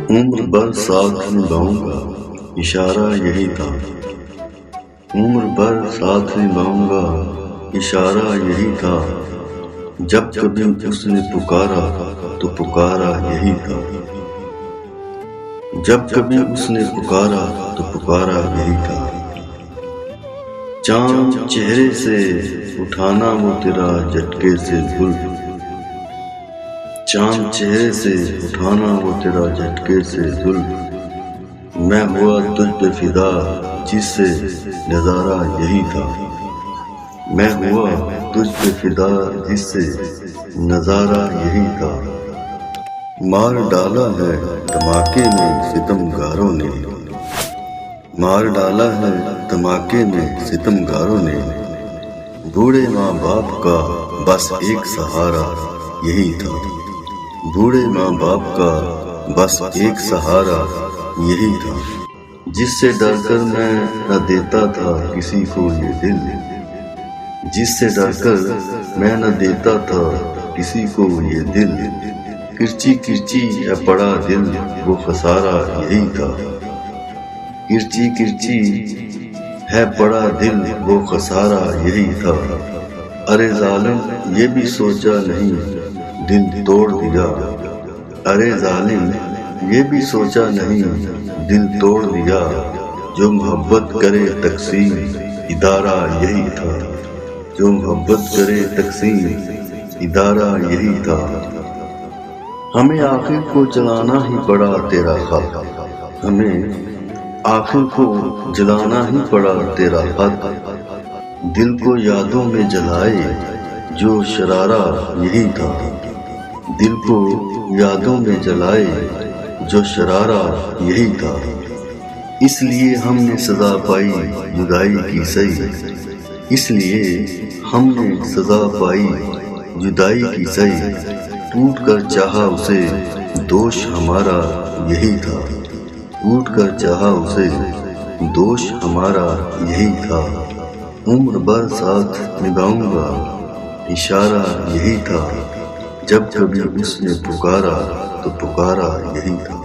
عمر بھر ساتھ نبھاؤں گا، اشارہ یہی تھا۔ عمر بھر ساتھ نبھاؤں گا، اشارہ یہی تھا۔ جب کبھی اس نے پکارا تو پکارا یہی تھا۔ جب کبھی اس نے پکارا تو پکارا یہی تھا۔ چاند چہرے سے اٹھانا وہ تیرا جھٹکے سے زلف، چاند چہرے سے اٹھانا وہ تیرا جھٹکے سے زلف۔ میں ہوا تجھ پہ فدا جس سے نظارہ یہی تھا۔ میں ہوا تجھ پہ فدا جس سے نظارہ یہی تھا۔ مار ڈالا ہے دھماکے میں ستم گاروں نے، مار ڈالا ہے دھماکے میں ستم گاروں نے۔ بوڑھے ماں باپ کا بس ایک سہارا یہی تھا۔ بوڑھے ماں باپ کا بس ایک سہارا یہی تھا۔ جس سے ڈر کر میں نہ دیتا تھا کسی کو یہ دل، جس سے ڈر کر میں نہ دیتا تھا کسی کو یہ دل۔ کرچی کرچی ہے پڑا دل وہ خسارہ یہی تھا۔ کرچی کرچی ہے پڑا دل وہ خسارہ یہی تھا۔ ارے ظالم یہ بھی سوچا نہیں دل توڑ دیا، ارے ظالم یہ بھی سوچا نہیں دل توڑ دیا۔ جو محبت کرے تقسیم ادارہ یہی تھا، جو محبت کرے تقسیم ادارہ یہی تھا۔ ہمیں آخر کو جلانا ہی پڑا تیرا خط، ہمیں آخر کو جلانا ہی پڑا تیرا خط۔ دل کو یادوں میں جلائے جو شرارہ یہی تھا، دل کو یادوں میں جلائے جو شرارہ یہی تھا۔ اس لیے ہم نے سزا پائی جدائی کی سہی، اس لیے ہم نے سزا پائی جدائی کی سہی۔ ٹوٹ کر چاہا اسے دوش ہمارا یہی تھا، ٹوٹ کر چاہا اسے دوش ہمارا یہی تھا۔ عمر بھر ساتھ نبھاؤں گا، اشارہ یہی تھا۔ جب کبھی اس نے پکارا تو پکارا یہی تھا۔